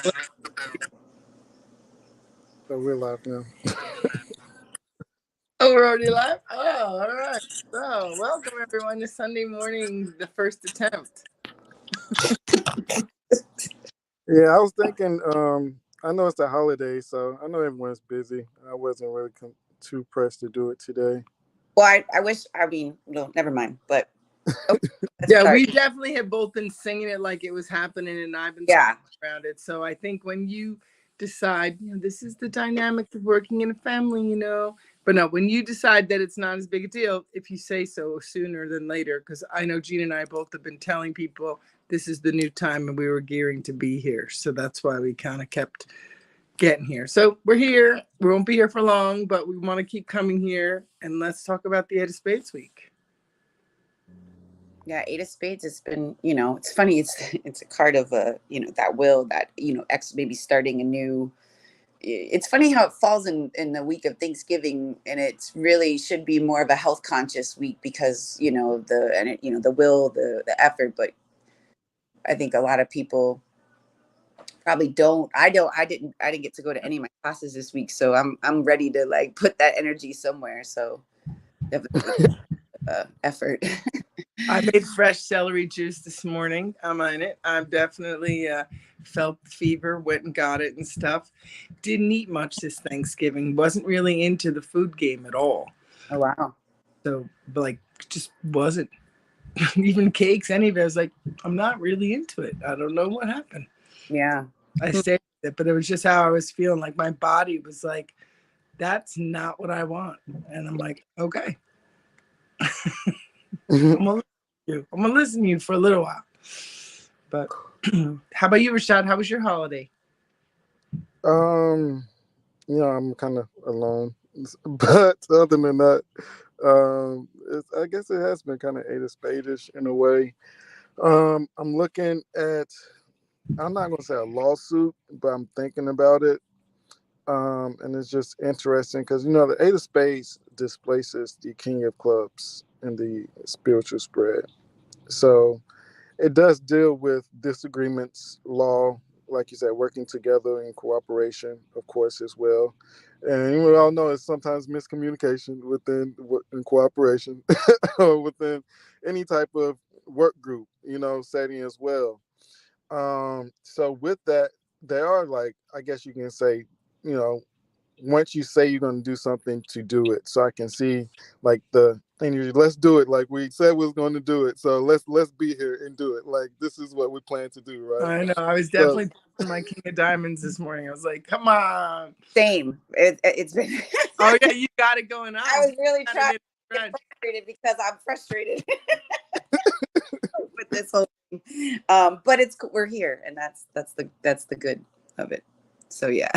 So we're live now. Oh, we're already live? Oh, all right. So, welcome everyone to Sunday morning, the first attempt. Yeah, I was thinking. I know it's the holiday, so I know everyone's busy. I wasn't really too pressed to do it today. Well, I wish. I mean, no, never mind. But Yeah, sorry. we definitely have both been singing it like it was happening, and I've been Yeah. around it. So I think when you decide, this is the dynamic of working in a family, But no, when you decide that it's not as big a deal, if you say so sooner than later, because I know Gina and I both have been telling people this is the new time and we were gearing to be here. So that's why we kind of kept getting here. So we're here. We won't be here for long, but we want to keep coming here. And let's talk about the Eight of Spades week. Yeah, Eight of Spades. It's been, it's funny. It's a card of that will that X maybe starting a new. It's funny how it falls in the week of Thanksgiving, and it's really should be more of a health conscious week because the will, the effort. But I think a lot of people probably don't. I didn't get to go to any of my classes this week, so I'm ready to like put that energy somewhere. So definitely effort. I made fresh celery juice this morning. I'm on it. I've definitely felt the fever, went and got it and stuff. Didn't eat much this Thanksgiving. Wasn't really into the food game at all. Oh, wow. So, just wasn't. Even cakes, any of it. I was like, I'm not really into it. I don't know what happened. Yeah. I saved it, but it was just how I was feeling. Like my body was like, that's not what I want. And I'm like, okay. I'm gonna listen to you for a little while. But how about you, Rashad? How was your holiday? I'm kind of alone, but other than that, I guess it has been kind of Eight of Spades in a way. I'm looking at. I'm not gonna say a lawsuit, but I'm thinking about it. And it's just interesting because the Eight of Spades displaces the King of Clubs in the spiritual spread. So it does deal with disagreements, law, like you said, working together in cooperation, of course, as well. And we all know it's sometimes miscommunication in cooperation or within any type of work group, setting as well. So with that, there are, like, I guess you can say, you know, once you say you're going to do something, to do it. So I can see like the energy. Let's do it. Like we said we was going to do it. So let's be here and do it. Like this is what we plan to do, right? I know. I was definitely my King of Diamonds this morning. I was like, come on. Same. It's been. Oh yeah, you got it going on. I was really trying to get frustrated because I'm frustrated with this whole thing. But we're here, and that's the good of it. So yeah.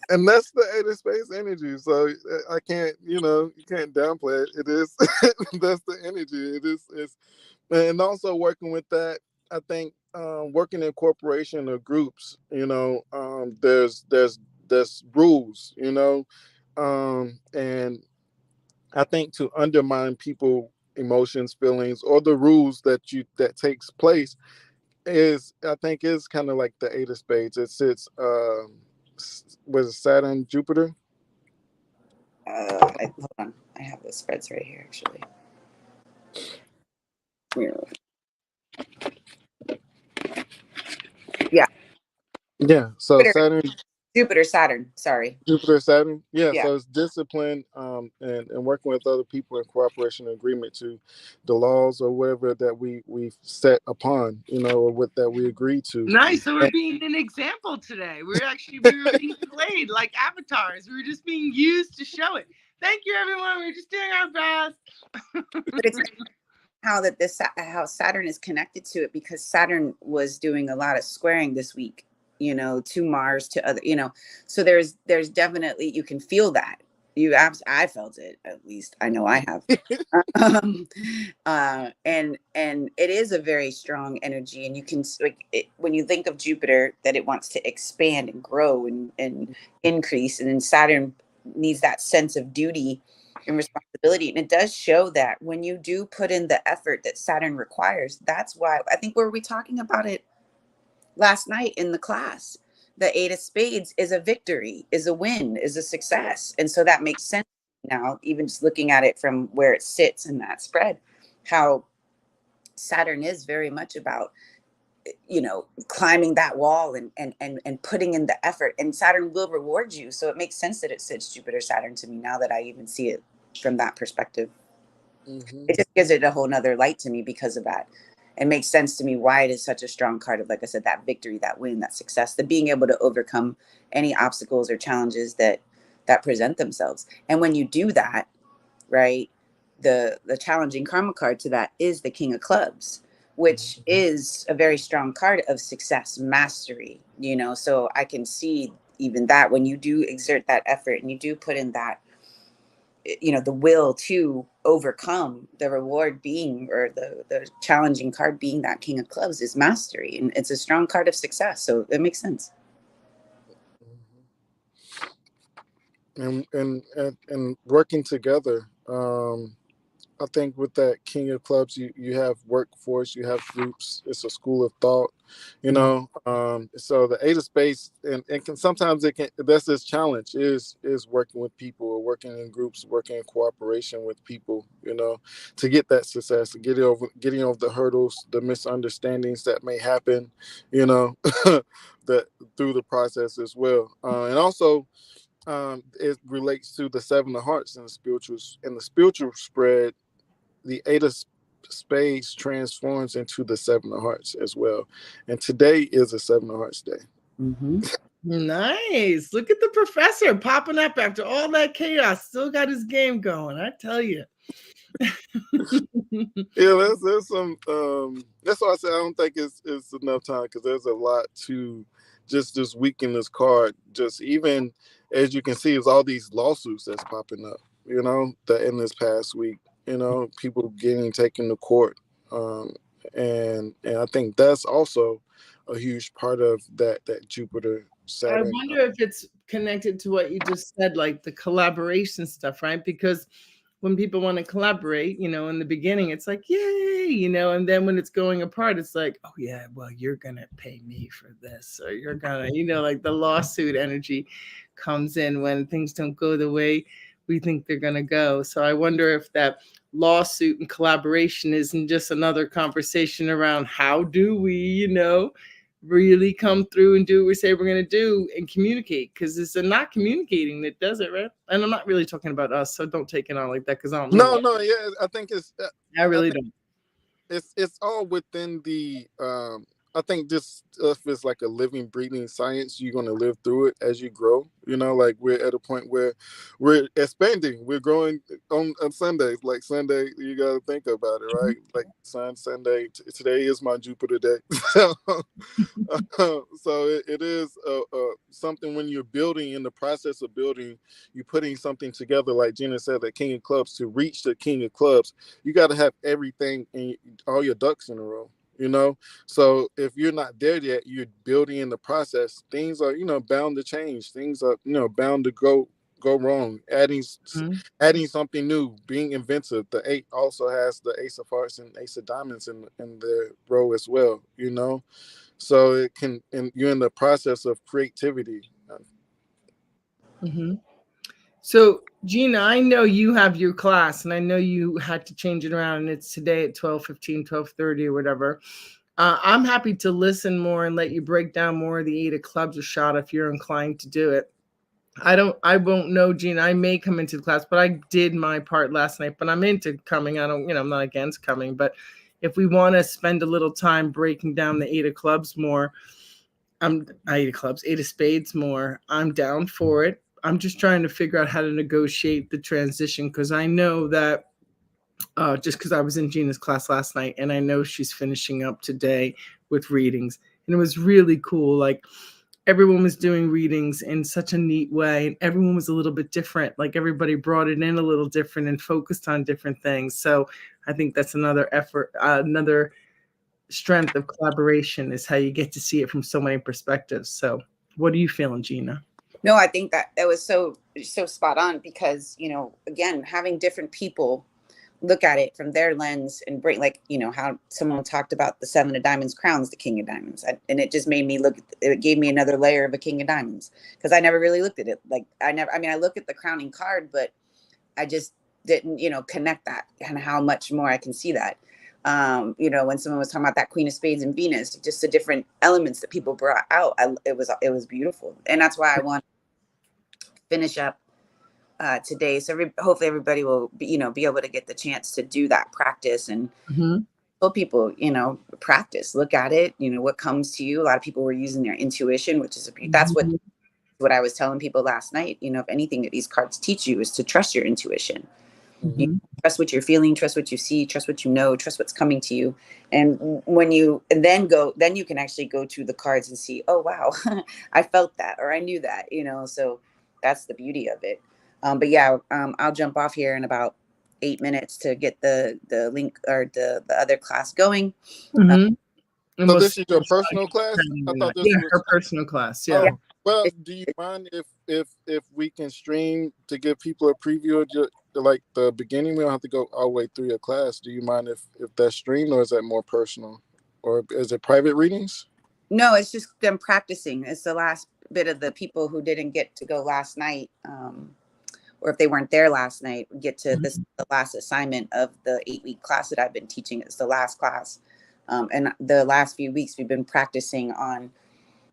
And that's the Eight of Spades energy. So I can't, you can't downplay it. It is that's the energy. It is, and also working with that. I think working in corporation or groups, there's rules, and I think to undermine people emotions, feelings, or the rules that takes place is kind of like the Eight of Spades. It sits was it Saturn, Jupiter? Hold on, I have the spreads right here actually. Yeah. So Saturn, Saturn. Jupiter, Saturn. Yeah. So it's discipline, and working with other people in cooperation and agreement to the laws or whatever that we've set upon, or what that we agree to. Nice. So we're being an example today. We were being played like avatars. We were just being used to show it. Thank you, everyone. We're just doing our best. But it's how Saturn is connected to it, because Saturn was doing a lot of squaring this week, to Mars, to other, so there's definitely, you can feel that. I felt it, at least I know I have. And it is a very strong energy, and you can when you think of Jupiter, that it wants to expand and grow and increase, and then Saturn needs that sense of duty and responsibility. And it does show that when you do put in the effort that Saturn requires, that's why I think, were we talking about it last night in the class, the Eight of Spades is a victory, is a win, is a success. And so that makes sense now, even just looking at it from where it sits in that spread, how Saturn is very much about, climbing that wall and putting in the effort, and Saturn will reward you. So it makes sense that it sits Jupiter Saturn to me now that I even see it from that perspective. Mm-hmm. It just gives it a whole nother light to me because of that. It makes sense to me why it is such a strong card of, like I said, that victory, that win, that success, the being able to overcome any obstacles or challenges that present themselves. And when you do that, right, the challenging karma card to that is the King of Clubs, which is a very strong card of success, mastery, so I can see even that when you do exert that effort and you do put in that, the will to overcome, the reward being, or the challenging card being that King of Clubs, is mastery, and it's a strong card of success, so it makes sense. And working together. I think with that King of Clubs, you have workforce, you have groups. It's a school of thought, So the Eight of Spades, and can sometimes it can. That's this challenge is working with people, or working in groups, working in cooperation with people, to get that success, to getting over the hurdles, the misunderstandings that may happen, that through the process as well, and also. It relates to the Seven of Hearts in the spiritual spread. The Eight of Spades transforms into the Seven of Hearts as well, and today is a Seven of Hearts day. Mm-hmm. Nice. Look at the professor popping up after all that chaos. Still got his game going, I tell you. Yeah, there's some. That's why I said I don't think it's enough time, because there's a lot to just this week in this card. Just even as you can see, is all these lawsuits that's popping up. That in this past week, people getting taken to court, and I think that's also a huge part of that Jupiter I Saturn. wonder if it's connected to what you just said, like the collaboration stuff, right? Because when people want to collaborate, in the beginning, it's like, yay, and then when it's going apart, it's like, oh yeah, well, you're going to pay me for this, or you're going to, like the lawsuit energy comes in when things don't go the way we think they're going to go. So I wonder if that lawsuit and collaboration isn't just another conversation around how do we, really come through and do what we say we're going to do and communicate, because it's not communicating that does it, right? And I'm not really talking about us, so don't take it on like that, because I don't mean No, yeah, I think it's. I really don't. It's all within the. I think just if it's like a living, breathing science, you're going to live through it as you grow. Like we're at a point where we're expanding, we're growing on Sundays. Like Sunday, you got to think about it, right? Like Sunday. Today is my Jupiter day, so it is something when you're building, in the process of building, you're putting something together. Like Gina said, the King of Clubs, to reach the King of Clubs, you got to have everything in all your ducks in a row. So if you're not there yet, you're building in the process. Things are bound to change. Things are bound to go wrong. Adding something new, being inventive. The 8 also has the Ace of Hearts and Ace of Diamonds in the row as well. So it can, and you're in the process of creativity. Mm-hmm. So Gina, I know you have your class, and I know you had to change it around, and it's today at 12:15, 12:30 or whatever. I'm happy to listen more and let you break down more of the 8 of Clubs, Rashad, if you're inclined to do it. I won't know, Gina. I may come into the class, but I did my part last night, but I'm into coming. I'm not against coming, but if we want to spend a little time breaking down the 8 of Clubs more, 8 of Clubs, 8 of Spades more, I'm down for it. I'm just trying to figure out how to negotiate the transition, because I know that just because I was in Gina's class last night, and I know she's finishing up today with readings, and it was really cool. Like, everyone was doing readings in such a neat way, and everyone was a little bit different. Like, everybody brought it in a little different and focused on different things. So I think that's another effort, another strength of collaboration, is how you get to see it from so many perspectives. So what are you feeling, Gina? No, I think that was so spot on, because again, having different people look at it from their lens and bring, like, you know, how someone talked about the 7 of diamonds crowns the king of diamonds. And it just made me look, it gave me another layer of a king of diamonds, because I never really looked at it. Like I mean, I look at the crowning card, but I just didn't, you know, connect that and how much more I can see that. You know, when someone was talking about that Queen of Spades and Venus, just the different elements that people brought out, it was beautiful. And that's why I want to finish up today. So hopefully everybody will be, you know, be able to get the chance to do that practice, and tell people, you know, practice, look at it, you know, what comes to you. A lot of people were using their intuition, which is that's what I was telling people last night. You know, if anything that these cards teach you is to trust your intuition. You trust what you're feeling, trust what you see, trust what you know, trust what's coming to you. And when you then you can actually go to the cards and see, oh wow, I felt that, or I knew that, you know. So that's the beauty of it. But yeah, I'll jump off here in about 8 minutes to get the link, or the other class going. So this is your personal class? I thought this was her personal class. Oh, well, do you mind if we can stream to give people a preview of like the beginning? We don't have to go all the way through your class. Do you mind if that's streamed, or is that more personal, or is it private readings? No, it's just them practicing. It's the last bit of the people who didn't get to go last night, or if they weren't there last night, get to this, the last assignment of the 8-week class that I've been teaching. It's the last class. And the last few weeks we've been practicing on,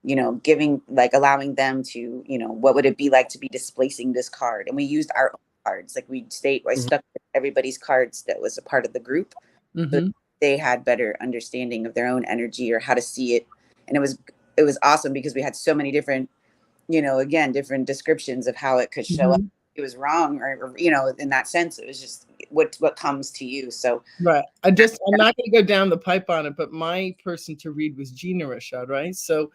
you know, giving, like allowing them to, you know, what would it be like to be displacing this card? And we used our own cards. Like I stuck with everybody's cards that was a part of the group. So they had better understanding of their own energy or how to see it. And it was awesome because we had so many different, you know, again, different descriptions of how it could show up. It was wrong, or, you know, in that sense, it was just what comes to you. So right. I'm not going to go down the pipe on it, but my person to read was Gina Rashad, right? So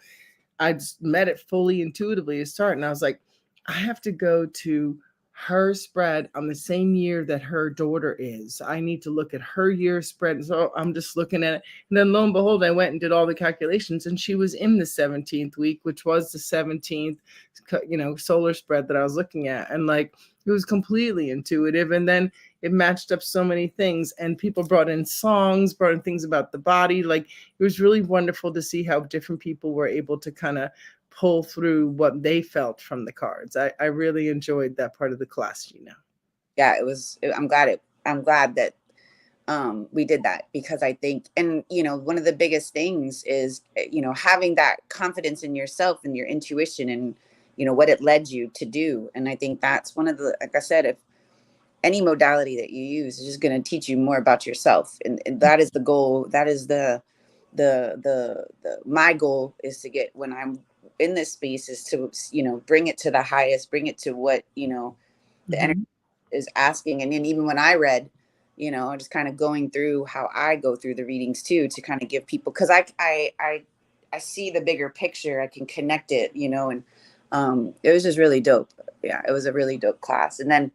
I just met it fully intuitively to start, and I was like, I have to go to her spread on the same year that her daughter is. I need to look at her year spread. So I'm just looking at it. And then lo and behold, I went and did all the calculations, and she was in the 17th week, which was the 17th, you know, solar spread that I was looking at. And like, it was completely intuitive. And then it matched up so many things, and people brought in songs, brought in things about the body. Like, it was really wonderful to see how different people were able to kind of pull through what they felt from the cards. I really enjoyed that part of the class, you know. Yeah, I'm glad that we did that, because I think, and, you know, one of the biggest things is, you know, having that confidence in yourself and your intuition, and, you know, what it led you to do. And I think that's one of the, like I said, if any modality that you use is just going to teach you more about yourself. And that is the goal. That is my goal is to get, when I'm in this space, is to, you know, bring it to the highest, bring it to what, you know, the energy is asking. And then even when I read, you know, just kind of going through how I go through the readings too, to kind of give people, because I see the bigger picture. I can connect it, you know, and it was just really dope. Yeah, it was a really dope class. And then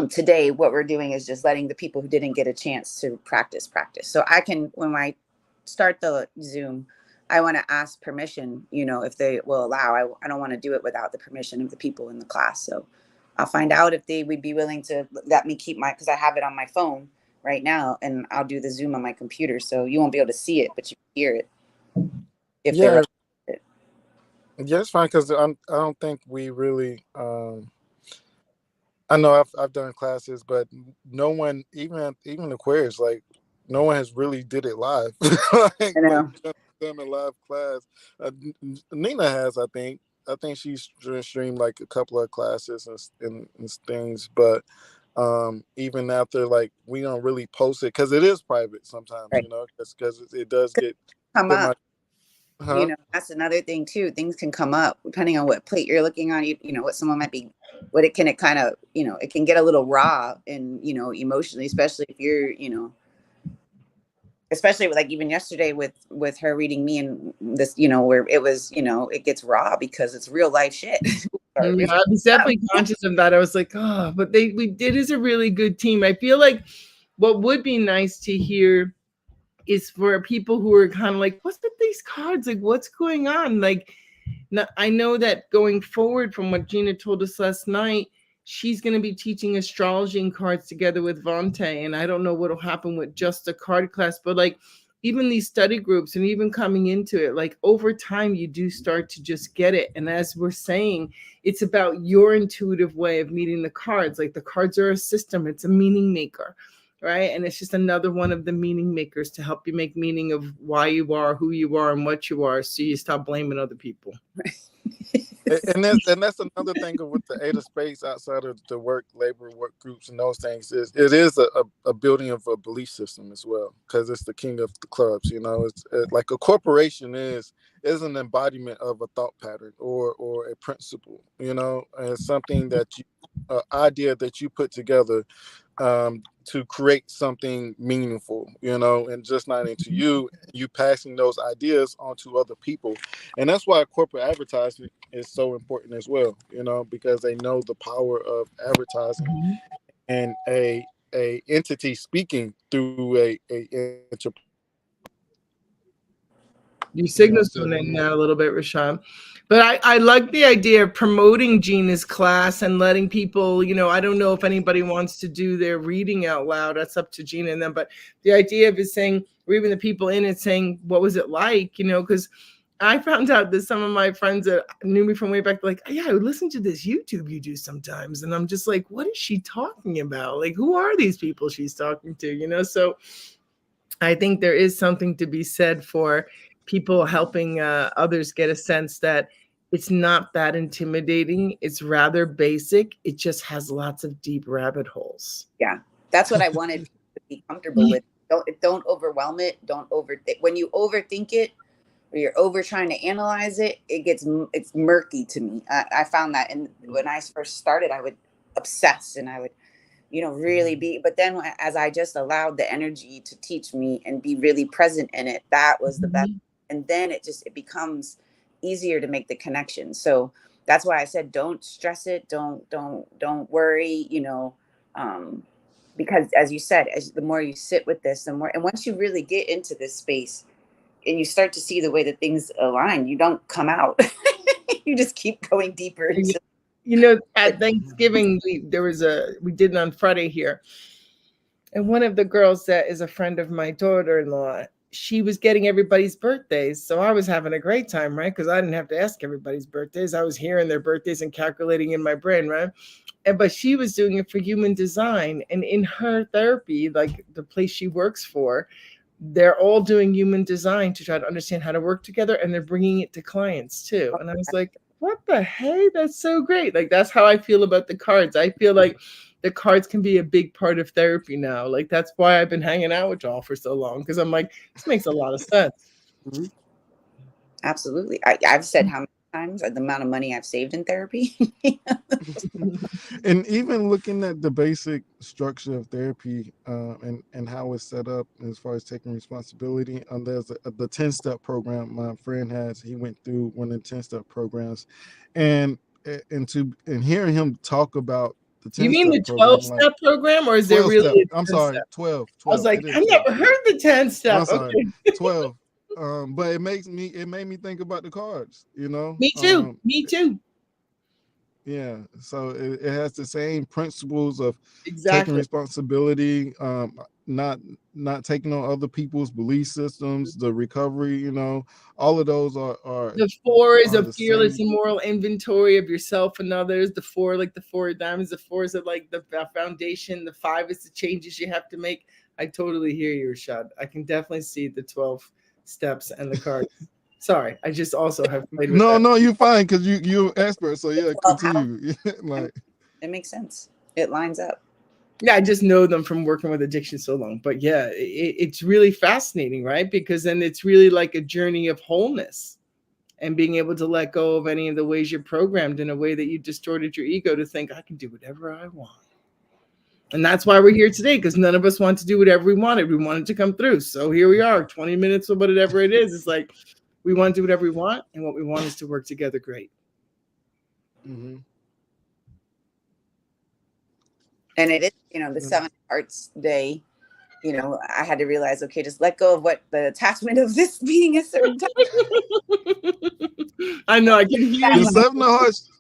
today, what we're doing is just letting the people who didn't get a chance to practice. So I can, when I start the Zoom, I want to ask permission, you know, if they will allow. I don't want to do it without the permission of the people in the class. So I'll find out if they would be willing to let me keep because I have it on my phone right now, and I'll do the Zoom on my computer. So you won't be able to see it, but you can hear it. If they let it. Yeah, it's fine, because I don't think we really. I know I've done classes, but no one, even Aquarius, like no one has really did it live. Like, I know. Them in live class. Nina has, I think. I think she's streamed like a couple of classes and things, but even after, like, we don't really post it because it is private sometimes, Right. you know, because it does get come up. You know, that's another thing too. Things can come up depending on what plate you're looking on. You know, what someone might be, it kind of, you know, it can get a little raw and, you know, emotionally, especially if you're, you know, especially like even yesterday with her reading me, and this, you know, where it was, you know, it gets raw because it's real life shit. I was definitely conscious of that. I was like, oh, but it is a really good team. I feel like what would be nice to hear is for people who are kind of like, what's with these cards? Like, what's going on? Like, I know that going forward from what Gina told us last night, she's going to be teaching astrology and cards together with Vontae. And I don't know what will happen with just a card class, but like even these study groups and even coming into it, like over time, you do start to just get it. And as we're saying, it's about your intuitive way of meeting the cards. Like the cards are a system, it's a meaning maker, right? And it's just another one of the meaning makers to help you make meaning of why you are, who you are, and what you are, so you stop blaming other people. And that's another thing with the Eight of Spades outside of the labor work groups and those things is it is a building of a belief system as well, because it's the king of the clubs. It's like a corporation is an embodiment of a thought pattern or a principle. And it's something that idea that you put together to create something meaningful, and just not into you passing those ideas on to other people. And that's why corporate advertising is so important as well, because they know the power of advertising and a entity speaking through a Your signal's going in and out a little bit, Rashad. But I like the idea of promoting Gina's class and letting people, I don't know if anybody wants to do their reading out loud. That's up to Gina and them. But the idea of it saying, or even the people in it saying, what was it like? Because I found out that some of my friends that knew me from way back, like, yeah, I would listen to this YouTube you do sometimes. And I'm just like, what is she talking about? Like, who are these people she's talking to? So I think there is something to be said for people helping others get a sense that it's not that intimidating. It's rather basic. It just has lots of deep rabbit holes. Yeah, that's what I wanted to be comfortable with. Don't overwhelm it. Don't overthink. When you overthink it, or you're over trying to analyze it, it's murky to me. I found that, and when I first started, I would obsess and I would, really be. But then as I just allowed the energy to teach me and be really present in it, that was the best. And then it becomes easier to make the connection. So that's why I said, don't stress it. Don't worry, because as you said, the more you sit with this, the more, and once you really get into this space and you start to see the way that things align, you don't come out. You just keep going deeper. At Thanksgiving, we did it on Friday here. And one of the girls that is a friend of my daughter-in-law, she was getting everybody's birthdays. So I was having a great time, right? Because I didn't have to ask everybody's birthdays. I was hearing their birthdays and calculating in my brain, right? But she was doing it for human design. And in her therapy, like the place she works for, they're all doing human design to try to understand how to work together. And they're bringing it to clients too. And I was like, what the hey? That's so great. Like, that's how I feel about the cards. I feel like the cards can be a big part of therapy now. Like, that's why I've been hanging out with y'all for so long, because I'm like, this makes a lot of sense. Absolutely. I've said how many times the amount of money I've saved in therapy. And even looking at the basic structure of therapy and how it's set up as far as taking responsibility, there's the 10-step program my friend has. He went through one of the 10-step programs, and hearing him talk about the 10-step, you mean the 12-step program, or is there really a 12. I was like, I never heard the 10-step. I'm sorry, okay. 12. But it made me think about the cards, Me too. Me too. Yeah. So it has the same principles of Exactly. taking responsibility, not taking on other people's belief systems, the recovery, all of those are the 4 is are a fearless same. and moral inventory of yourself and others. The 4, like the 4 of diamonds, the 4 is like the foundation. The 5 is the changes you have to make. I totally hear you, Rashad. I can definitely see the 12 steps and the cards. Sorry, I just also have played with that. No, you're fine, because you're an expert. So yeah, continue. Like, it makes sense. It lines up. Yeah, I just know them from working with addiction so long. But yeah, it's really fascinating, right? Because then it's really like a journey of wholeness and being able to let go of any of the ways you're programmed in a way that you distorted your ego to think I can do whatever I want. And that's why we're here today, because none of us want to do whatever we wanted. We wanted to come through. So here we are, 20 minutes or whatever it is. It's like we want to do whatever we want. And what we want is to work together great. mm-hmm. And it is, the 7 Arts Day, I had to realize, okay, just let go of what the attachment of this being a certain time. I know, I can hear the 7 of Hearts.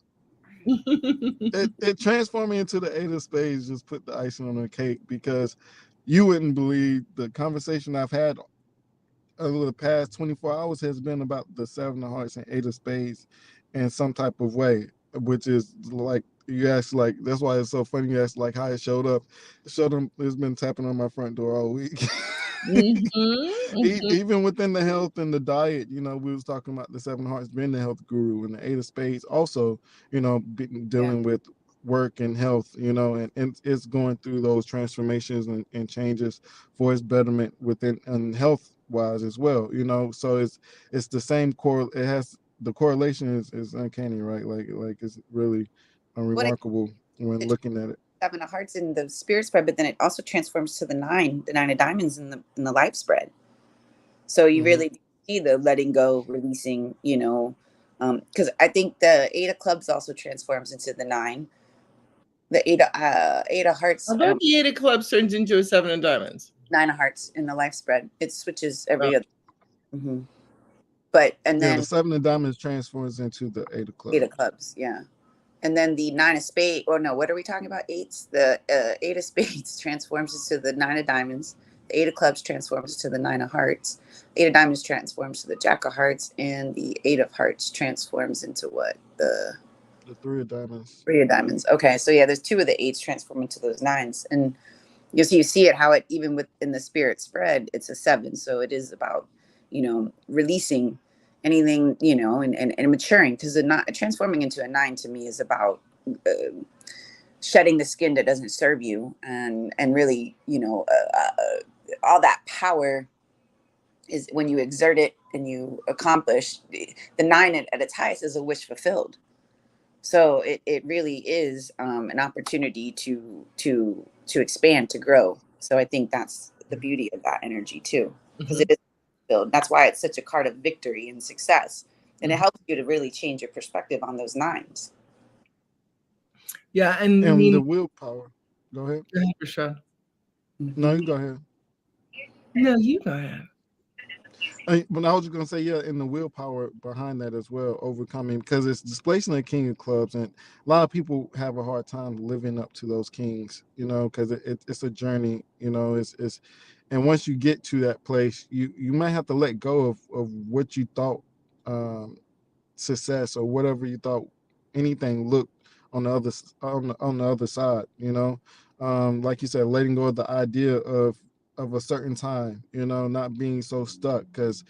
it transformed me into the Eight of Spades. Just put the icing on the cake, because you wouldn't believe the conversation I've had over the past 24 hours has been about the Seven of Hearts and Eight of Spades in some type of way, which is like you asked, like that's why it's so funny. You asked like how it showed up. It showed them. It's been tapping on my front door all week. Even within the health and the diet, we was talking about the Seven of Hearts being the health guru, and the Eight of Spades also, Yeah. dealing with work and health, and it's going through those transformations and changes for its betterment within and health wise as well, so it's the same core. It has the correlation is uncanny, right? Like it's really What remarkable when it looking at it. Seven of Hearts in the spirit spread, but then it also transforms to the Nine of Diamonds in the life spread. So you Hmm. really do see the letting go, releasing, because I think the Eight of Clubs also transforms into the Nine. The Eight of Hearts, I thought the Eight of Clubs turns into a Seven of Diamonds. Nine of Hearts in the life spread. It switches Oh. every other. Mm-hmm. But and Yeah, then the Seven of Diamonds transforms into the Eight of Eight of Clubs. Clubs, yeah. And then the Nine of Spades, or no, what are we talking about? Eights. The Eight of Spades transforms into the Nine of Diamonds. The Eight of Clubs transforms to the Nine of Hearts. Eight of Diamonds transforms to the Jack of Hearts, and the Eight of Hearts transforms into what? The The Three of Diamonds. Three of Diamonds. Okay, so yeah, there's two of the eights transform into those nines, and you see it how it even within the spirit spread, it's a seven. So it is about releasing anything and maturing, because the not transforming into a nine to me is about shedding the skin that doesn't serve you, and really all that power is when you exert it and you accomplish. The nine at its highest is a wish fulfilled. So it really is an opportunity to expand, to grow. So I think that's the beauty of that energy too, because it is fulfilled. That's why it's such a card of victory and success, and it helps you to really change your perspective on those nines. Yeah, and I And the mean, willpower. Go ahead. go ahead, Rashad. No, Mm-hmm. you go ahead. No, you go ahead. But I was just gonna say, yeah, and the willpower behind that as well, overcoming, because it's displacing the king of clubs, and a lot of people have a hard time living up to those kings, because it's a journey, it's and once you get to that place, you might have to let go of what you thought um, success or whatever you thought anything looked on the other on the other side, like you said, letting go of the idea of a certain time, not being so stuck, because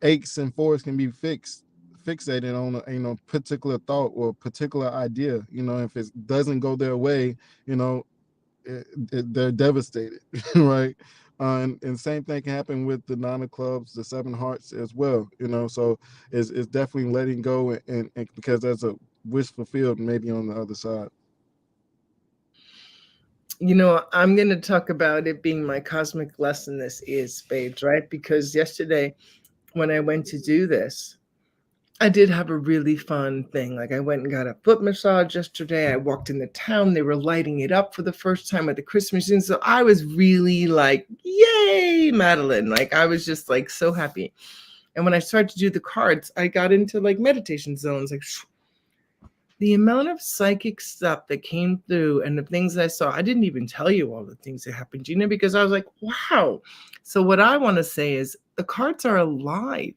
aches and fours can be fixated on particular thought or particular idea. If it doesn't go their way, they're devastated, right? And same thing can happen with the Nine of Clubs, the Seven Hearts as well. So it's definitely letting go, and because there's a wish fulfilled maybe on the other side. I'm going to talk about it being my cosmic lesson. This is spades, right? Because yesterday when I went to do this, I did have a really fun thing. Like I went and got a foot massage yesterday. I walked in the town. They were lighting it up for the first time at the Christmas scene. So I was really like, yay, Madeline. Like I was just like so happy. And when I started to do the cards, I got into like meditation zones. Like the amount of psychic stuff that came through and the things I saw, I didn't even tell you all the things that happened, Gina, because I was like, wow. So what I want to say is the cards are alive.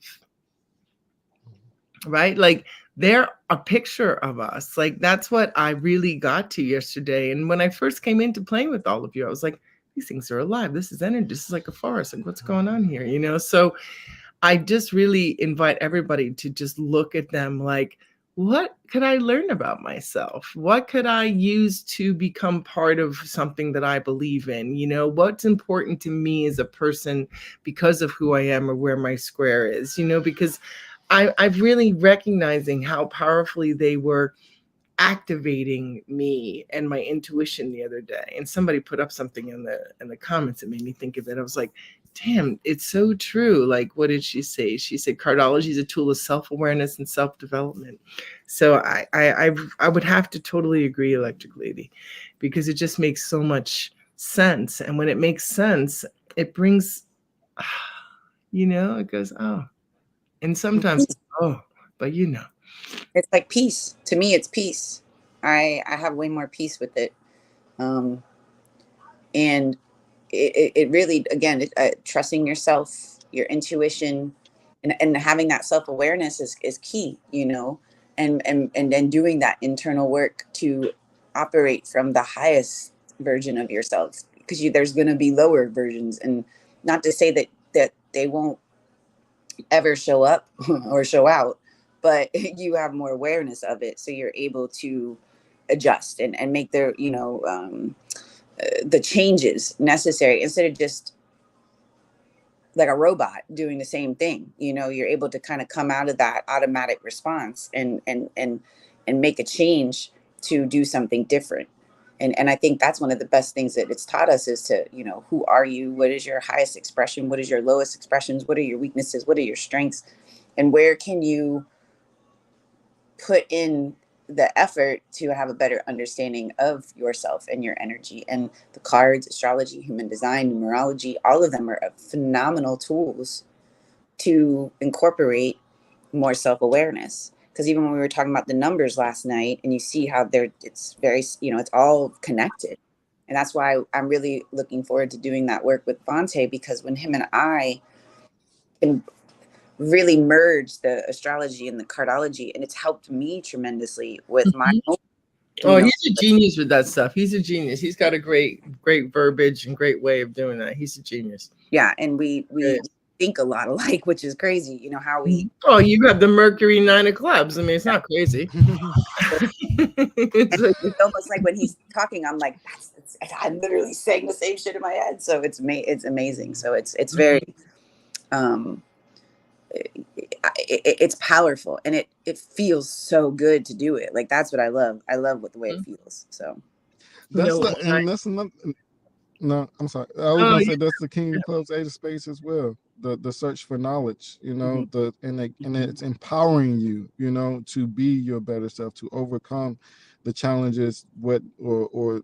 Right? Like they're a picture of us. Like that's what I really got to yesterday. And when I first came into playing with all of you, I was like, these things are alive. This is energy. This is like a forest. Like what's going on here? So I just really invite everybody to just look at them like, what could I learn about myself? What could I use to become part of something that I believe in? What's important to me as a person because of who I am or where my square is, because I've really recognizing how powerfully they were activating me and my intuition the other day. And somebody put up something in the comments that made me think of it. I was like, damn, it's so true. Like, what did she say? She said cardology is a tool of self-awareness and self-development. So I would have to totally agree, Electric Lady, because it just makes so much sense. And when it makes sense, it brings, it goes, oh. And sometimes, oh, but It's like peace. To me, it's peace. I have way more peace with it. Um, and it really, again, trusting yourself, your intuition, and having that self-awareness is key, you know, and then doing that internal work to operate from the highest version of yourself, because there's going to be lower versions, and not to say that they won't ever show up or show out, but you have more awareness of it, so you're able to adjust and make the, the changes necessary, instead of just like a robot doing the same thing. You know, you're able to kind of come out of that automatic response and make a change to do something different. And I think that's one of the best things that it's taught us, is to, you know, who are you? What is your highest expression? What is your lowest expressions? What are your weaknesses? What are your strengths? And where can you put in the effort to have a better understanding of yourself and your energy? And the cards, astrology, human design, numerology, all of them are phenomenal tools to incorporate more self-awareness. Because even when we were talking about the numbers last night, and you see how it's very, you know, it's all connected. And that's why I'm really looking forward to doing that work with Vontae, because when him and I can really merge the astrology and the cardology, and it's helped me tremendously with my Mhm. own, Oh, you know, he's a genius with that stuff. He's a genius. He's got a great verbiage and great way of doing that. He's a genius. yeah, and we Yeah. think a lot alike, which is crazy, you know, how we, Oh, you have the Mercury Nine of Clubs. I mean, it's not crazy. It's like, it's almost like when he's talking, I'm like, I'm literally saying the same shit in my head. So it's amazing. So it's very, um, it's powerful, and it feels so good to do it. Like, that's what I love. I love what the way it feels. So That's no, the and that's another. No, I'm sorry. I was oh, gonna say that's the King of Clubs, Eight of Spades as well. The search for knowledge, you know, and it's empowering you, you know, to be your better self, to overcome the challenges, or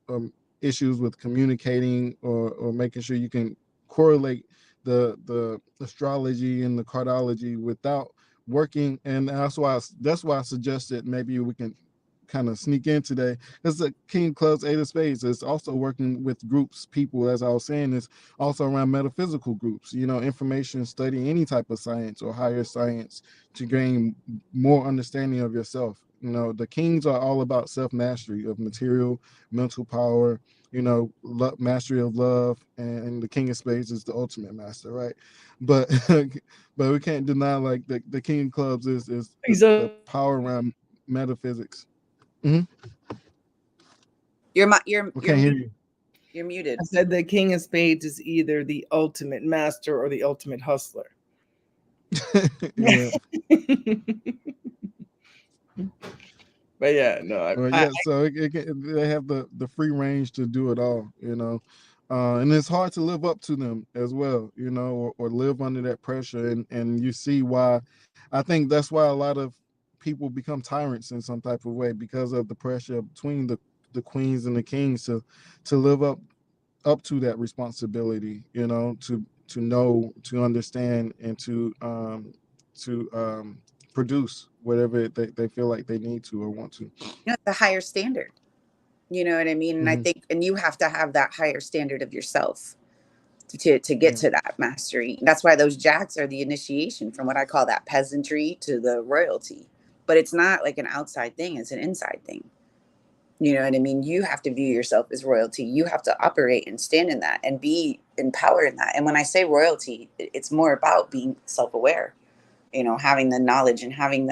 um, issues with communicating, or making sure you can correlate the astrology and the cardology without working. And that's why I suggested maybe we can kind of sneak in today. It's the King Clubs, Eight of Spades. It's also working with groups, people, as I was saying, is also around metaphysical groups, you know, information, study any type of science or higher science to gain more understanding of yourself. You know, the kings are all about self-mastery of material, mental power, you know, mastery of love, and the King of Spades is the ultimate master, right? But but we can't deny, like, the King of Clubs is he's the power around metaphysics. Mm-hmm. We you're can't hear muted. you. You're muted. I said the King of Spades is either the ultimate master or the ultimate hustler. Yeah. But yeah, no, Well, yeah. So they have the free range to do it all, you know, and it's hard to live up to them as well, you know, or live under that pressure. And you see why. I think that's why a lot of people become tyrants in some type of way, because of the pressure between the queens and the kings to live up to that responsibility, you know, to know, to understand, and to produce whatever they feel like they need to or want to. You know, the higher standard. You know what I mean? And I Mm-hmm. think, and you have to have that higher standard of yourself to get Yeah. to that mastery. That's why those jacks are the initiation from what I call that peasantry to the royalty. But it's not like an outside thing, it's an inside thing. You know what I mean? You have to view yourself as royalty. You have to operate and stand in that and be empowered in that. And when I say royalty, it's more about being self-aware, you know, having the knowledge and having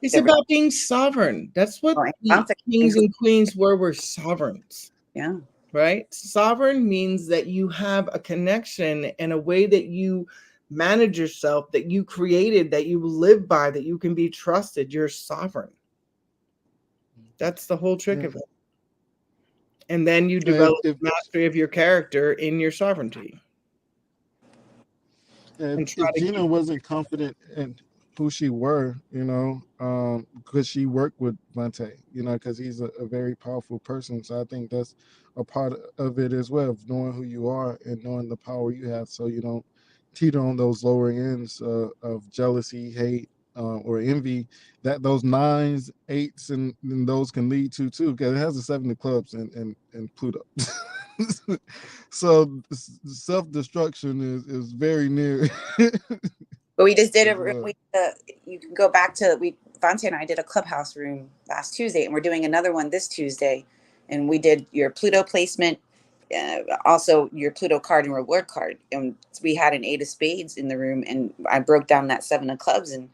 it's the about being sovereign. That's what the kings and queens were sovereigns. yeah. Right? Sovereign means that you have a connection and a way that you manage yourself, that you created, that you live by, that you can be trusted. You're sovereign. That's the whole trick Yeah. of it. And then you If, develop if mastery of your character in your sovereignty if, and try if to Gina keep. wasn't confident in who she were, you know, because she worked with Vante, you know, because he's a very powerful person. So I think that's a part of it as well, of knowing who you are and knowing the power you have, so you don't teeter on those lower ends of jealousy, hate, or envy that those nines, eights, and those can lead to too, because it has a 7 of clubs and Pluto. So self-destruction is very near. But we just did as a well. you can go back to Vontae and I did a clubhouse room last Tuesday, and we're doing another one this Tuesday, and we did your Pluto placement, also your Pluto card and reward card, and we had an 8 of spades in the room, and I broke down that 7 of clubs, and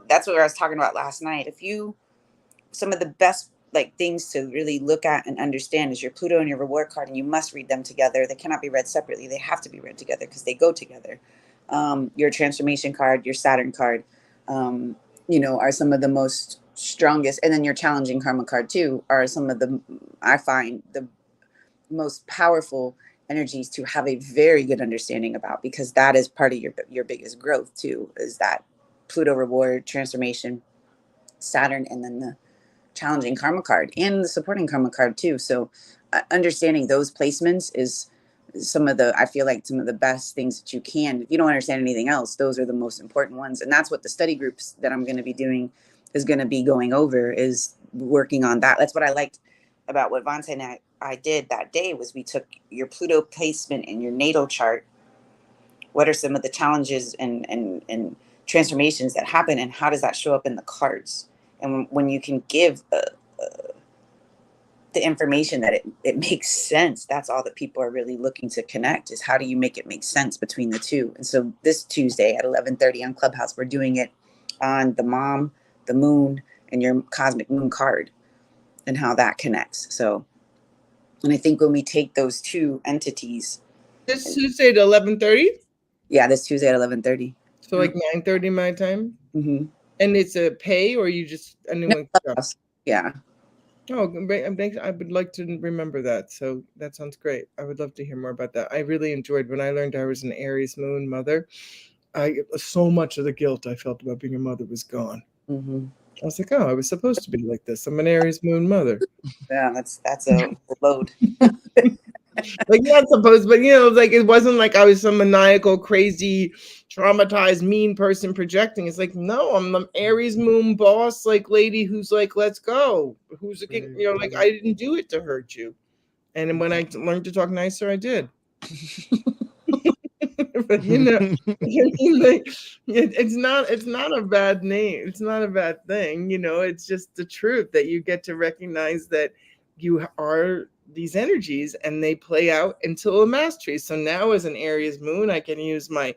that's what I was talking about last night. If you some of the best like things to really look at and understand is your Pluto and your reward card, and you must read them together. They cannot be read separately. They have to be read together because they go together. Your transformation card, your Saturn card, are some of the most strongest, and then your challenging karma card too are some of the, I find, the most powerful energies to have a very good understanding about, because that is part of your biggest growth too, is that Pluto reward, transformation, Saturn, and then the challenging karma card and the supporting karma card too. So understanding those placements is I feel like some of the best things that you can. If you don't understand anything else, those are the most important ones. And that's what the study groups that I'm going to be doing is going to be going over, is working on that. That's what I liked about what Vontae and I did that day, was we took your Pluto placement in your natal chart. What are some of the challenges and transformations that happen, and how does that show up in the cards? And when you can give the information that it makes sense, that's all that people are really looking to connect, is how do you make it make sense between the two. And so this Tuesday at 11:30 on Clubhouse, we're doing it on the mom, the moon, and your cosmic moon card, and how that connects. So, and I think when we take those two entities, This Tuesday at 11:30. Yeah, this Tuesday at 11:30. So like 9:30 my time. Mm-hmm. And it's a pay, or you just anyone? No, yeah. Oh, I would like to remember that. So that sounds great. I would love to hear more about that. I really enjoyed when I learned I was an Aries moon mother. So much of the guilt I felt about being a mother was gone. Mm-hmm. I was like, oh, I was supposed to be like this. I'm an Aries moon mother. Yeah, that's a load. Like, not supposed, but like it wasn't like I was some maniacal, crazy, traumatized, mean person projecting. It's like, no, I'm the Aries moon boss, like lady who's like, let's go. Who's a king? Like I didn't do it to hurt you. And then when I learned to talk nicer, I did. But it's not a bad name. It's not a bad thing. It's just the truth that you get to recognize that you are these energies and they play out until a mastery. So now as an Aries moon, I can use my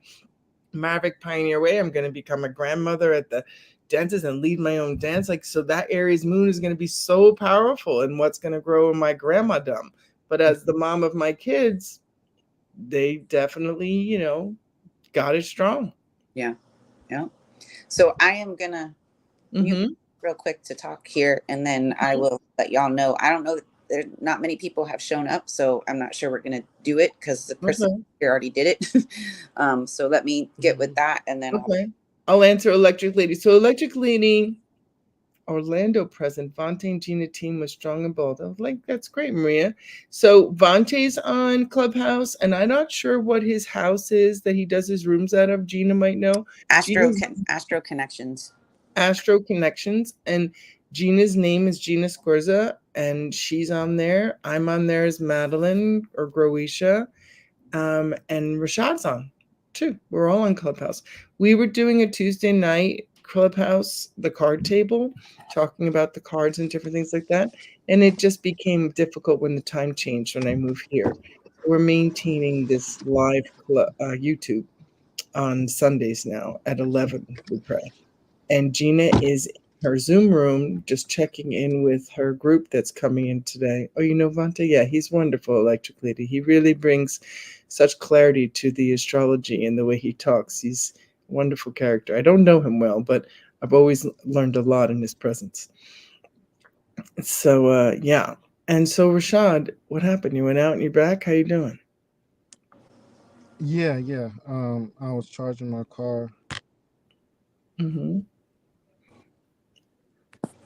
Maverick Pioneer way. I'm going to become a grandmother at the dentist and lead my own dance. Like, so that Aries moon is going to be so powerful in what's going to grow in my grandmadom. But as the mom of my kids, they definitely, got it strong. Yeah. So I am going to mute real quick to talk here, and then I will let y'all know. I don't know, there not many people have shown up, so I'm not sure we're going to do it because the person here already did it. So let me get with that, and then I'll answer Electric Lady. So Electric Lady, Orlando present, Vontae and Gina team was strong and bold. I was like, that's great, Maria. So Vontae's on Clubhouse, and I'm not sure what his house is that he does his rooms out of. Gina might know. Astro Connections. Astro Connections. And Gina's name is Gina Scorza, and she's on there. I'm on there as Madeline or Groisha. And Rashad's on too. We're all on Clubhouse. We were doing a Tuesday night Clubhouse, the card table, talking about the cards and different things like that. And it just became difficult when the time changed when I moved here. We're maintaining this live YouTube on Sundays now at 11, we pray. And Gina is in her Zoom room just checking in with her group that's coming in today. Oh, Vontae? Yeah, he's wonderful, Electric Lady. He really brings such clarity to the astrology and the way he talks. He's a wonderful character. I don't know him well, but I've always learned a lot in his presence. So, yeah. And so, Rashad, what happened? You went out and you're back? How you doing? Yeah. I was charging my car.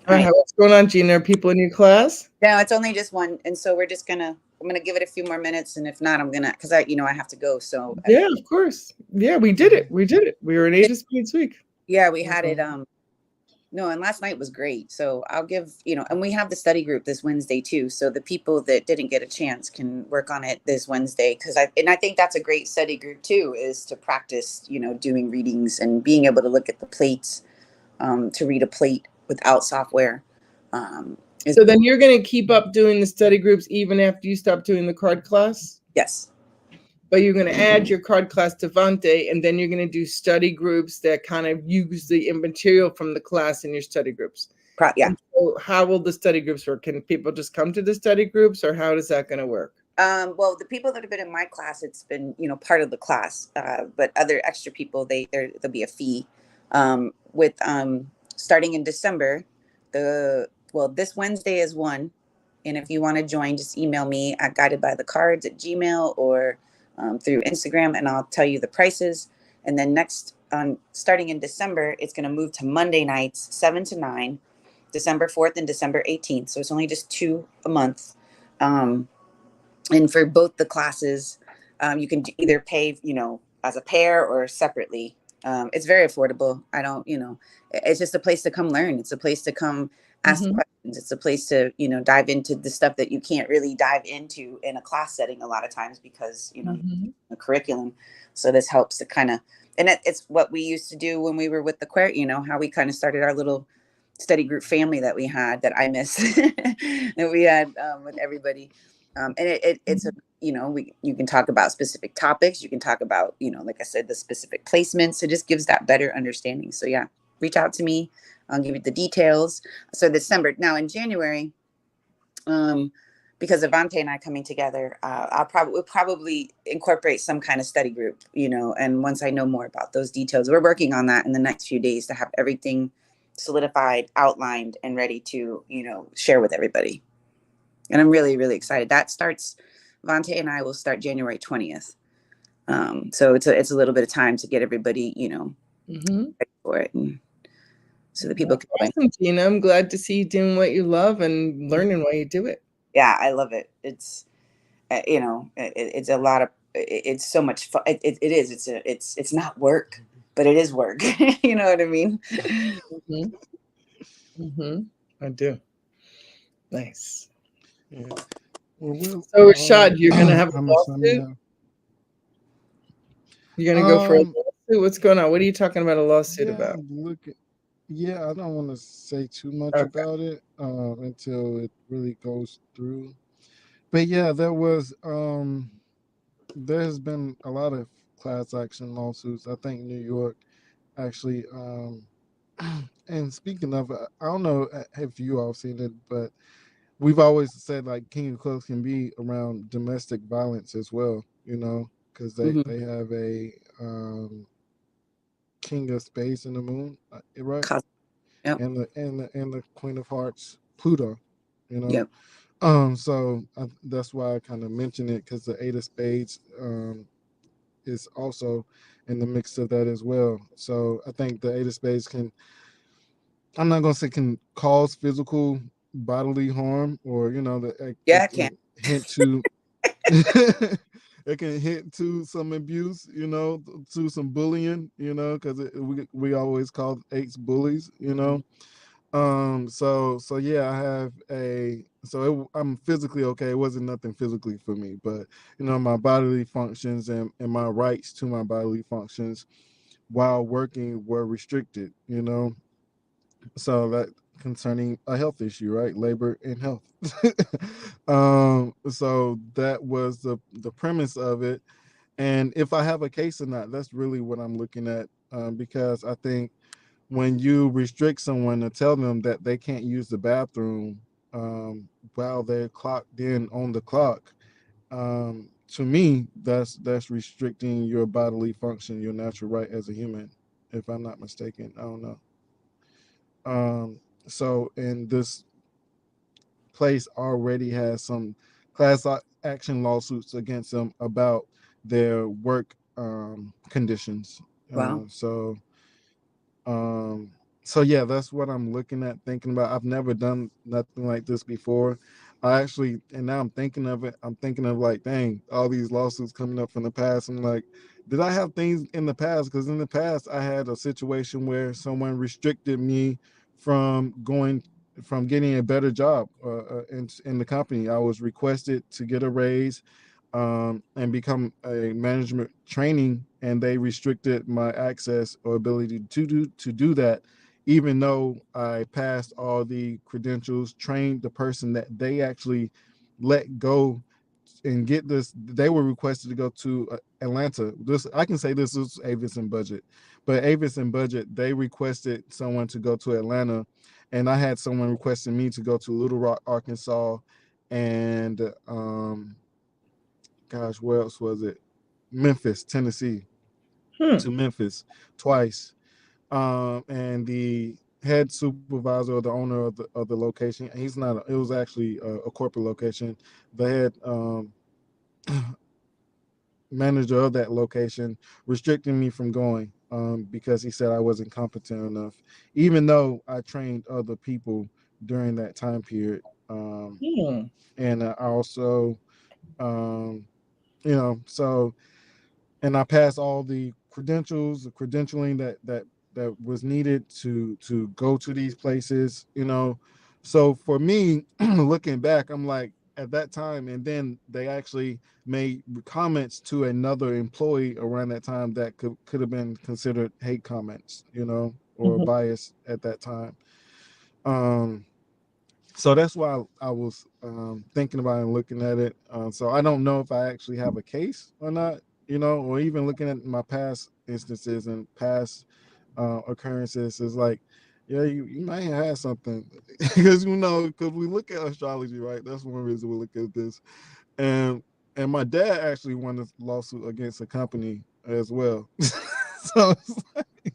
All right, what's going on, Gina? Are people in your class? No, it's only just one, and so I'm gonna give it a few more minutes, and if not, I'm gonna, because I have to go. So yeah, of course. Yeah, we did it. We were an 8 of Spades week. Yeah, we had it. No, and last night was great. So I'll give, and we have the study group this Wednesday too. So the people that didn't get a chance can work on it this Wednesday. I think that's a great study group too, is to practice, doing readings and being able to look at the plates, to read a plate without software. So then you're going to keep up doing the study groups even after you stop doing the card class? Yes. But you're going to add your card class to Vante, and then you're going to do study groups that kind of use the material from the class in your study groups. Yeah. So how will the study groups work? Can people just come to the study groups, or how is that going to work? Well, the people that have been in my class, it's been, part of the class. But other extra people, there'll be a fee. With starting in December, this Wednesday is one. And if you want to join, just email me at guidedbythecards@gmail.com or through Instagram, and I'll tell you the prices. And then starting in December, it's going to move to Monday nights, 7 to 9, December 4th and December 18th. So it's only just 2 a month. And for both the classes, you can either pay, as a pair or separately. It's very affordable. It's just a place to come learn. It's a place to come ask questions. It's a place to, dive into the stuff that you can't really dive into in a class setting a lot of times because, the curriculum. So this helps to kind of, and it's what we used to do when we were with the queer, how we kind of started our little study group family that we had, that I miss, that we had with everybody. And it's you can talk about specific topics. You can talk about, like I said, the specific placements. It just gives that better understanding. So yeah, reach out to me. I'll give you the details. So December. Now in January, because Avante and I coming together, we'll probably incorporate some kind of study group, and once I know more about those details, we're working on that in the next few days to have everything solidified, outlined, and ready to, share with everybody. And I'm really, really excited. That starts, Vante and I will start January 20th. So it's a little bit of time to get everybody, ready for it. And so that people can. Awesome, Tina. I'm glad to see you doing what you love and learning why you do it. Yeah, I love it. It's, it's a lot of, it's so much fun. It is. It's not work, but it is work. You know what I mean? I do. Nice. Yeah. Well, so Rashad, you're gonna have a lawsuit? You're gonna go for a lawsuit? What's going on? What are you talking about a lawsuit about? Yeah, I don't want to say too much about it until it really goes through. But yeah, there has been a lot of class action lawsuits. I think New York actually. And speaking of, I don't know if you all seen it, but we've always said like King of Clubs can be around domestic violence as well, because they have a King of Spades in the moon, right? Yep. And the Queen of Hearts, Pluto, Yep. So that's why I kind of mention it, because the Eight of Spades is also in the mix of that as well. So I think the Eight of Spades I'm not gonna say can cause physical bodily harm, or that it can hint to it can hint to some abuse, to some bullying, because we always call eights bullies, so yeah, I have I'm physically okay. It wasn't nothing physically for me, but my bodily functions and my rights to my bodily functions while working were restricted, so that concerning a health issue, right? Labor and health. So that was the premise of it. And if I have a case or not, that's really what I'm looking at, because I think when you restrict someone to tell them that they can't use the bathroom while they're clocked in on the clock, to me, that's restricting your bodily function, your natural right as a human, if I'm not mistaken. I don't know. So, and this place already has some class action lawsuits against them about their work conditions. Wow. So yeah, that's what I'm looking at, thinking about. I've never done nothing like this before. I actually, and now I'm thinking of it. I'm thinking of like, dang, all these lawsuits coming up from the past. I'm like, did I have things in the past? Because in the past, I had a situation where someone restricted me from from getting a better job in the company. I was requested to get a raise and become a management training, and they restricted my access or ability to do that, even though I passed all the credentials, trained the person that they actually let go and get this. They were requested to go to Atlanta. This, I can say this is Avis and Budget, but Avis and Budget, they requested someone to go to Atlanta, and I had someone requesting me to go to Little Rock, Arkansas, and gosh, where else was it? Memphis, Tennessee, to Memphis twice. And the head supervisor or the owner of the location, he's not. It was actually a corporate location. The head manager of that location restricting me from going because he said I wasn't competent enough, even though I trained other people during that time period. And I also, um, so and I passed all the credentials, the credentialing that was needed to go to these places, So for me, looking back, I'm like at that time, and then they actually made comments to another employee around that time that could have been considered hate comments, or bias at that time. So that's why I was thinking about and looking at it. So I don't know if I actually have a case or not, or even looking at my past instances and past occurrences is like, yeah, you might have had something because because we look at astrology, right? That's one reason we look at this, and my dad actually won a lawsuit against a company as well. so it's like,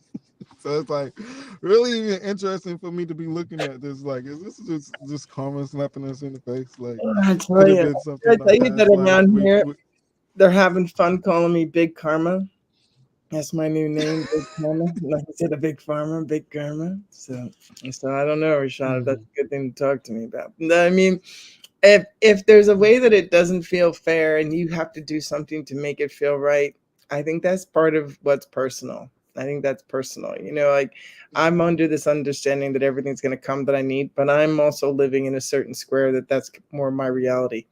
so it's like really interesting for me to be looking at this. Like, is this just karma slapping us in the face? Like, I could tell have you, been something in our that past life. around here they're having fun calling me Big Karma. That's my new name, Big Karma. Like I said, a big farmer, Big Karma. So I don't know, Rashad, if that's a good thing to talk to me about. I mean, if there's a way that it doesn't feel fair and you have to do something to make it feel right, I think that's part of what's personal. I think that's personal. Like I'm under this understanding that everything's going to come that I need, but I'm also living in a certain square that's more my reality.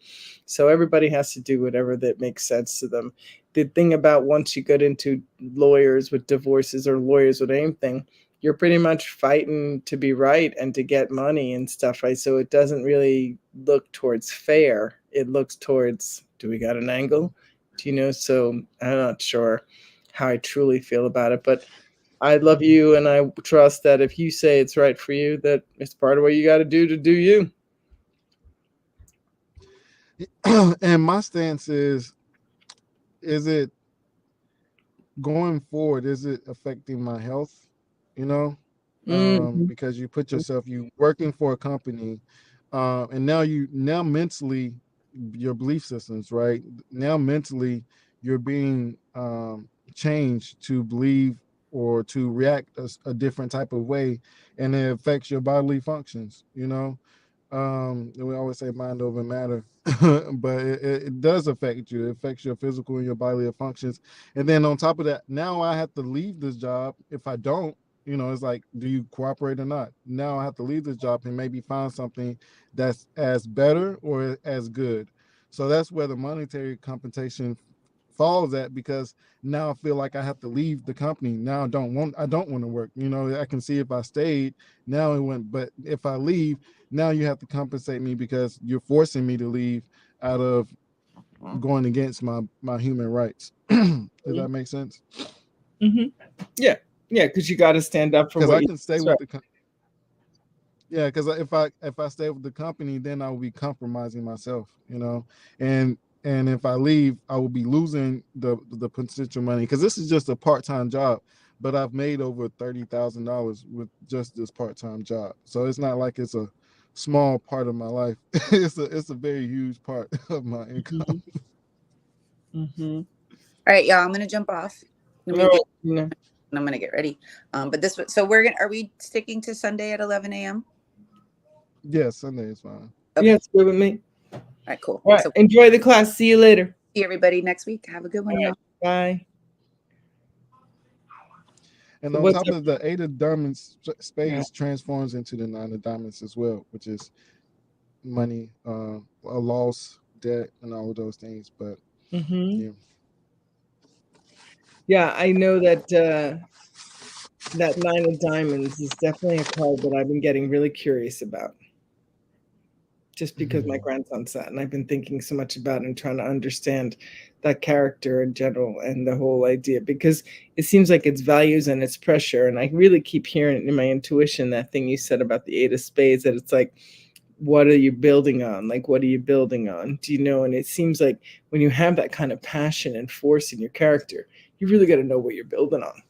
So everybody has to do whatever that makes sense to them. The thing about once you get into lawyers with divorces or lawyers with anything, you're pretty much fighting to be right and to get money and stuff, right? So it doesn't really look towards fair. It looks towards, do we got an angle? So I'm not sure how I truly feel about it, but I love you and I trust that if you say it's right for you, that it's part of what you got to do you. And my stance is it going forward, is it affecting my health? Because you put yourself, you working for a company, and now mentally, your belief systems, right? Now mentally, you're being changed to believe or to react a different type of way, and it affects your bodily functions. We always say mind over matter, but it does affect you. It affects your physical and your bodily functions. And then on top of that, now I have to leave this job. If I don't, it's like, do you cooperate or not? Now I have to leave this job and maybe find something that's as better or as good. So that's where the monetary compensation falls at, because now I feel like I have to leave the company. Now I don't want to work. I can see if I stayed, now it went, but if I leave, now you have to compensate me because you're forcing me to leave out of going against my human rights. Does that make sense? Yeah, because you got to stand up for Because what I you. can stay with the yeah, because if I stay with the company, then I will be compromising myself, and if I leave, I will be losing the potential money, because this is just a part-time job, but I've made over $30,000 with just this part-time job. So it's not like it's a small part of my life. It's a very huge part of my income. All right, y'all, I'm gonna jump off. I'm gonna get ready. But so are we sticking to Sunday at 11 a.m.? Yeah, Sunday is fine. Okay. Yeah, it's good with me. right, cool. All right. So Enjoy the class. See you later. see everybody next week. Have a good one, All y'all. right. Bye. And So on what's top up? of the Eight of Diamonds, Yeah. spades transforms into the Nine of Diamonds as well, which is money, a loss, debt, and all of those things. But Mm-hmm. yeah, Yeah, I know that that nine of diamonds is definitely a card that I've been getting really curious about. Just because my Mhm. grandson sat and I've been thinking so much about it and trying to understand that character in general and the whole idea because it seems like it's values and it's pressure. And I really keep hearing in my intuition that thing you said about the Eight of Spades that it's like, what are you building on? Like, what are you building on? Do you know? And it seems like when you have that kind of passion and force in your character, you really got to know what you're building on.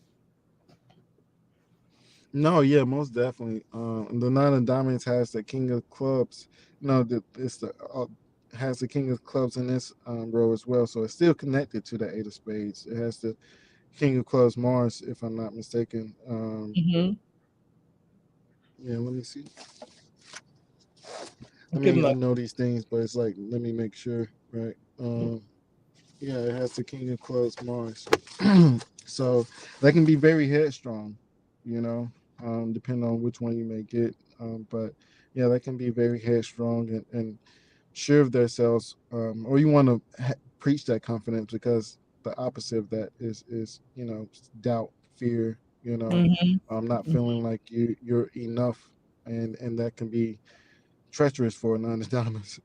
No, yeah, most definitely. The Nine of Diamonds has the King of Clubs. No, it's the has the King of Clubs in this row as well, so it's still connected to the Eight of Spades. It has the King of Clubs Mars, if I'm not mistaken. Mm-hmm. Yeah, let me see. I Good mean, I luck. know these things, but it's like let me make sure, right? Yeah, it has the King of Clubs Mars, so that can be very headstrong, you know, depending on which one you may get. But yeah, that can be very headstrong and sure of themselves, or you want to preach that confidence because the opposite of that is doubt, fear, not Mm-hmm. feeling like you're enough, and that can be treacherous for a Nine of Diamonds,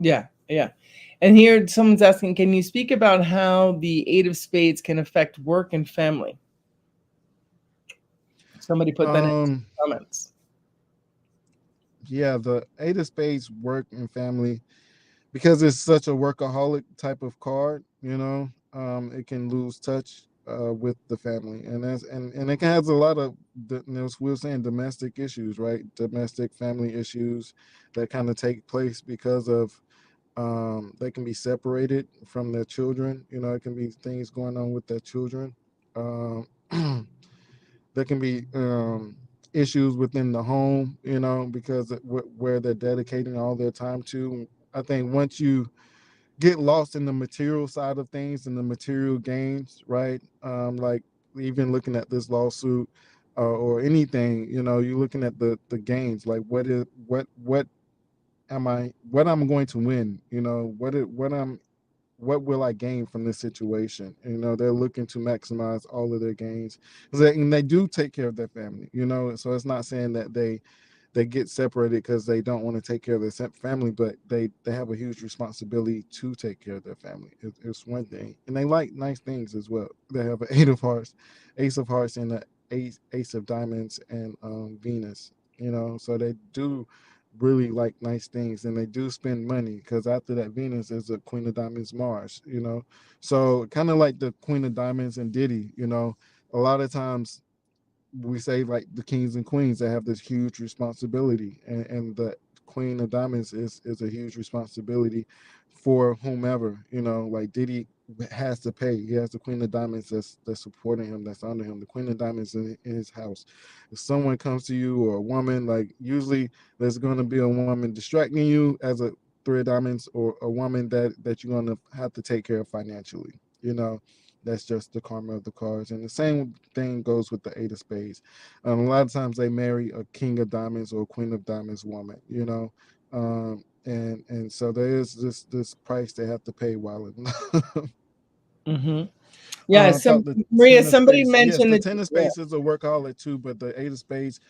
Yeah, yeah. And here someone's asking, can you speak about how the Eight of Spades can affect work and family? Somebody put that in the Um, comments. yeah, the Eight of Spades, work and family, because it's such a workaholic type of card, it can lose touch with the family, and it has a lot of we were saying domestic issues, right? Domestic family issues that kind of take place because of they can be separated from their children. It can be things going on with their children. Um, there can be issues within the home, because where they're dedicating all their time to. I think once you get lost in the material side of things and the material gains, right? Like even looking at this lawsuit or anything, you're looking at the gains. Like what what I'm going to win? What will I gain from this situation? They're looking to maximize all of their gains, and they do take care of their family. So it's not saying that they get separated because they don't want to take care of their family, but they have a huge responsibility to take care of their family. It's one thing, and they like nice things as well. They have an Eight of Hearts, Ace of Hearts, and the Ace of Diamonds and Venus. So they do really like nice things, and they do spend money because after that Venus is a Queen of Diamonds Mars. So kind of like the Queen of Diamonds and Diddy. A lot of times we say like the kings and queens that have this huge responsibility, and the Queen of Diamonds is a huge responsibility for whomever. Like Diddy has to pay. He has the Queen of Diamonds that's supporting him, that's under him. The Queen of Diamonds in his house. If someone comes to you, or a woman, like usually there's going to be a woman distracting you as a Three of Diamonds, or a woman that you're going to have to take care of financially. That's just the karma of the cards. And the same thing goes with the Eight of Spades. A lot of times they marry a King of Diamonds or a Queen of Diamonds woman, and so there is this price they have to pay while in love. Mm-hmm. Yeah, I thought the Maria, Ten of somebody Spades, yes, mentioned the that. Ten of Yeah. Spades is a workaholic too, but the Eight of Spades,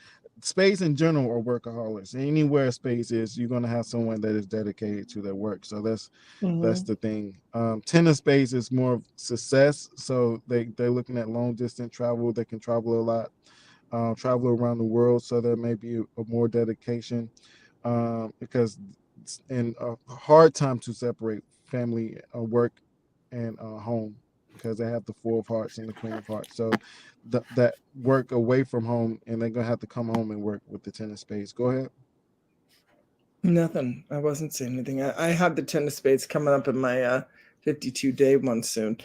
spades in general are workaholics. Anywhere spades is, you're gonna have someone that is dedicated to their work. So that's Mm-hmm. the thing. Ten of Spades is more of success, so they're looking at long distance travel. They can travel a lot, travel around the world, so there may be a more dedication, because it's in a hard time to separate family, work, and home, because they have the Four of Hearts and the Queen of Hearts. So that work away from home, and they're gonna have to come home and work with the Ten of Spades. Go ahead. Nothing. I wasn't saying anything. I have the Ten of Spades coming up in my 52-day one soon.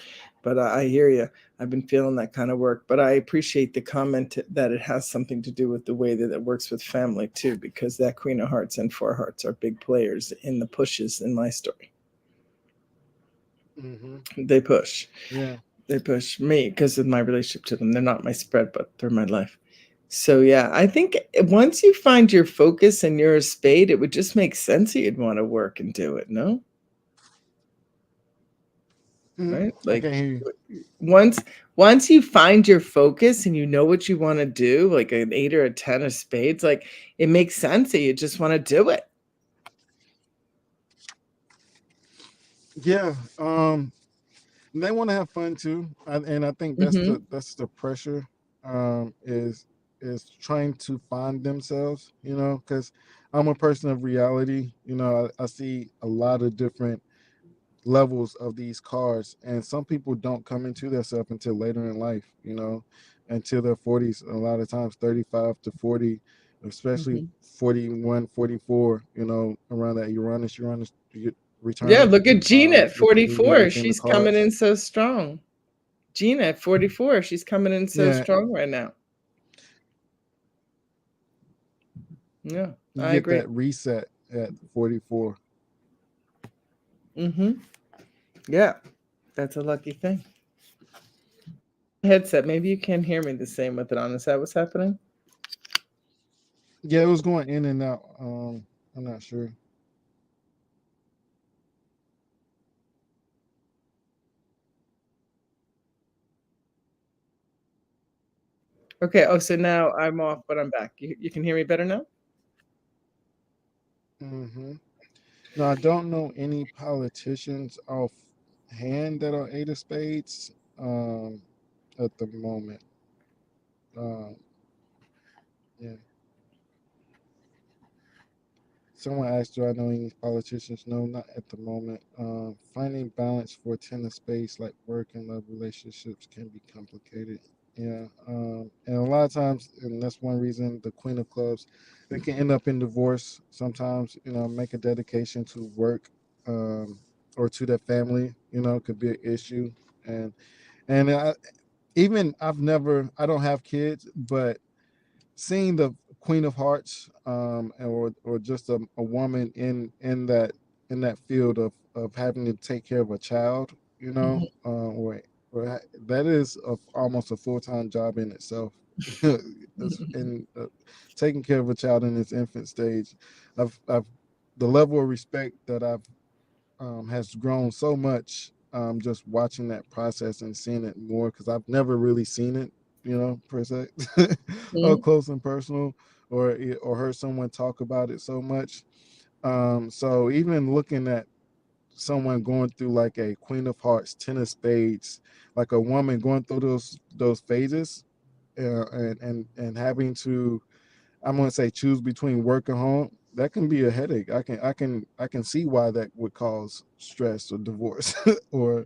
But I hear you. I've been feeling that kind of work. But I appreciate the comment that it has something to do with the way that it works with family too, because that Queen of Hearts and Four Hearts are big players in the pushes in my story. Mm-hmm. They push. Yeah. They push me because of my relationship to them. They're not my spread, but they're my life. So yeah, I think once you find your focus and you're a spade, it would just make sense that you'd want to work and do it, no? Right? I Like can't hear you. once you find your focus and you know what you want to do, like an 8 or a 10 of spades, like it makes sense that you just want to do it. Yeah. They want to have fun too, and I think Mm-hmm. that's the pressure. Is trying to find themselves. Because I'm a person of reality. I see a lot of different levels of these cards, and some people don't come into their self until later in life. Until their 40s, a lot of times 35 to 40, especially Mm-hmm. 41, 44. Around that Uranus Yeah, return. look at Gina at When you 44. look in the She's coming cards. in so strong. Gina at 44, she's coming in so Yeah, strong right now. Yeah, you I get agree. that reset at 44. Mm-hmm. Yeah, that's a lucky thing. Headset, maybe you can't hear me the same with it on. Is that what's happening? Yeah, it was going in and out. I'm not sure. Okay. Oh, so now I'm off, but I'm back. You can hear me better now? Hmm. No, I don't know any politicians offhand that are Eight of Spades at the moment. Um, yeah. Someone asked, "Do I know any politicians?" No, not at the moment. Finding balance for Ten of Spades, like work and love relationships, can be complicated. Yeah, and a lot of times, and that's one reason the Queen of Clubs, they can end up in divorce. Sometimes, make a dedication to work, or to their family. Could be an issue, and and even I don't have kids, but seeing the Queen of Hearts, or just a woman in that field of having to take care of a child, Mhm. or that is almost a full-time job in itself. And taking care of a child in its infant stage, I've the level of respect that I've has grown so much, just watching that process and seeing it more, because I've never really seen it, per se, up Mhm. close and personal, or heard someone talk about it so much. So even looking at someone going through like a Queen of Hearts, Ten of Spades, like a woman going through those phases, and having to, I'm gonna say, choose between work and home, that can be a headache. I can see why that would cause stress or divorce, or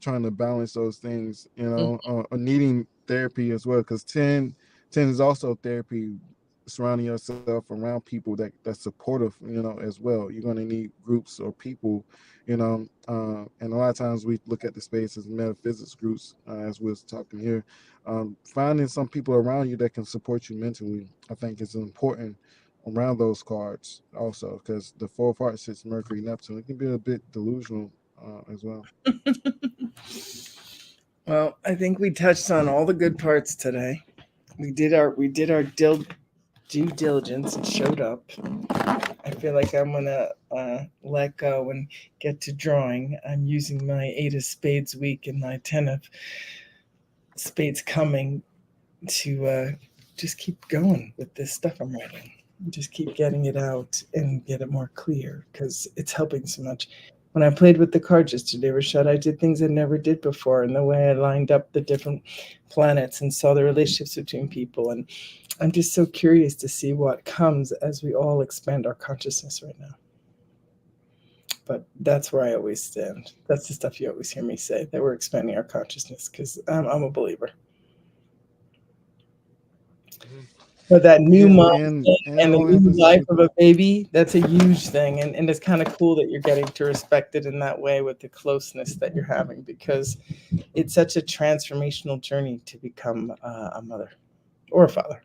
trying to balance those things, or needing therapy as well. Because ten is also therapy, surrounding yourself around people that's supportive, as well. You're gonna need groups or people, and a lot of times we look at the space as metaphysics groups, as we was talking here. Finding some people around you that can support you mentally, I think, is important around those cards also, because the Four of Hearts sits Mercury, Neptune. It can be a bit delusional, as well. Well, I think we touched on all the good parts today. We did our due diligence and showed up. I feel like I'm gonna let go and get to drawing. I'm using my 8 of Spades week and my 10 of Spades coming to just keep going with this stuff I'm writing. Just keep getting it out and get it more clear because it's helping so much. When I played with the cards yesterday, Rashad, I did things I never did before, and the way I lined up the different planets and saw the relationships between people. And I'm just so curious to see what comes as we all expand our consciousness right now. But that's where I always stand. That's the stuff you always hear me say, that we're expanding our consciousness because I'm a believer. Mhm. But that new Yeah, mom thing and it and the all new happens life with of a baby, that's a huge thing. And it's kind of cool that you're getting to respect it in that way with the closeness that you're having, because it's such a transformational journey to become a mother or a father.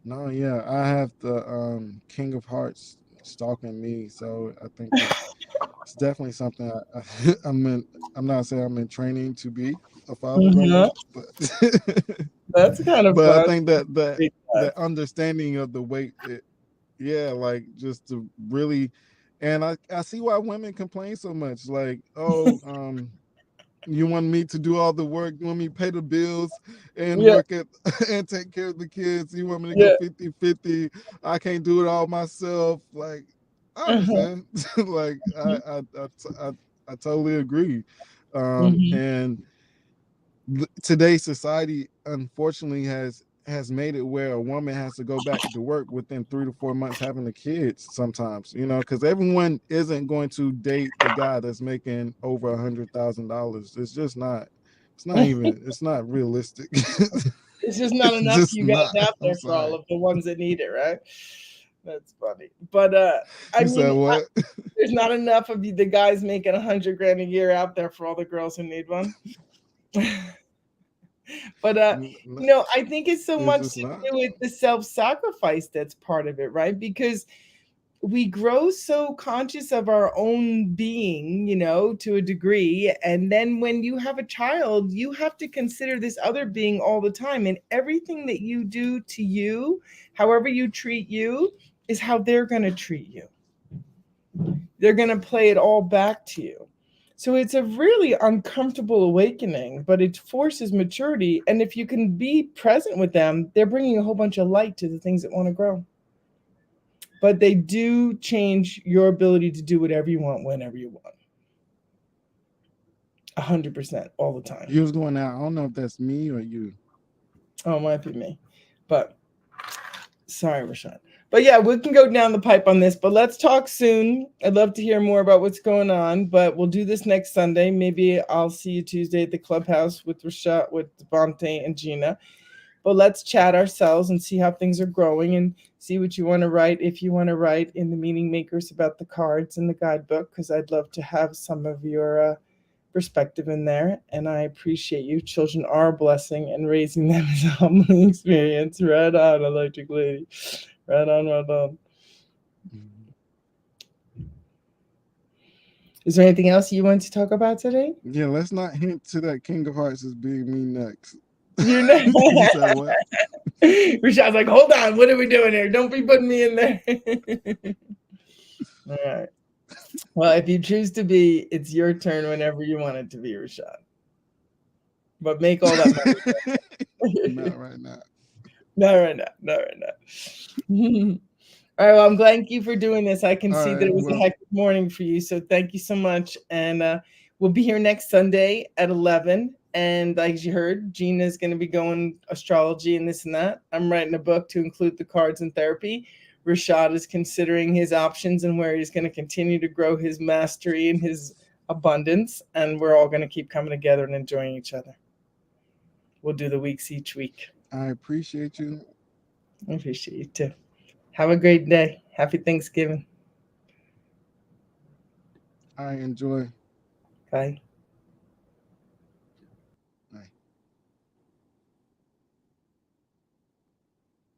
no, yeah. I have the King of Hearts stalking me, so I think it's definitely something I'm in. I'm not saying I'm in training to be a father right Mhm. now, but That's kind of but I fun. think Big that time. understanding of the weight, yeah, like just to really, and I see why women complain so much. Like, oh, you want me to do all the work, you want me to pay the bills and Yeah, work at and take care of the kids, you want me to go yeah. 50-50. I can't do it all myself. Like, I Uh-huh. understand. Like, I totally agree. Hmm. And today's society unfortunately has made it where a woman has to go back to work within 3 to 4 months having the kids sometimes, because everyone isn't going to date the guy that's making over $100,000. It's just not. It's not realistic. It's just not It's enough just you guys not. out I'm there for all sorry. of the ones that need it, right? That's funny. But I You said mean, what? there's not enough of you, the guys making 100 grand a year out there for all the girls who need one. But I think it's so It's much just to not. do with the self-sacrifice that's part of it, right? Because we grow so conscious of our own being, to a degree. And then when you have a child, you have to consider this other being all the time. And everything that you do to you, however you treat you, is how they're going to treat you. They're going to play it all back to you. So it's a really uncomfortable awakening, but it forces maturity. And if you can be present with them, they're bringing a whole bunch of light to the things that want to grow. But they do change your ability to do whatever you want, whenever you want. 100% all the time. You was going out. I don't know if that's me or you. Oh, it might be me. But sorry, Rashad. But yeah, we can go down the pipe on this, but let's talk soon. I'd love to hear more about what's going on, but we'll do this next Sunday. Maybe I'll see you Tuesday at the clubhouse with Rashad, with Devontae and Gina. But let's chat ourselves and see how things are growing and see what you want to write, if you want to write in the meaning makers about the cards in the guidebook, because I'd love to have some of your perspective in there. And I appreciate you. Children are a blessing, and raising them is a humbling experience. Right on, Electric Lady. Right on, right on. Mhm. Is there anything else you want to talk about today? Yeah, let's not hint to that King of Hearts as being me next. You know, You said what? Rashad's like, hold on, what are we doing here? Don't be putting me in there. All right. Well, if you choose to be, it's your turn whenever you want it to be, Rashad. But make all that money. Not right now. Not right now. Not right now. All right. Well, I'm glad you for doing this. I can All see that right. it was a Well, hectic morning for you. So thank you so much. And we'll be here next Sunday at 11. And like you heard, Gina's going to be going astrology and this and that. I'm writing a book to include the cards and therapy. Rashad is considering his options and where he's going to continue to grow his mastery and his abundance. And we're all going to keep coming together and enjoying each other. We'll do the weeks each week. I appreciate you. I appreciate you too. Have a great day. Happy Thanksgiving. I enjoy. Bye.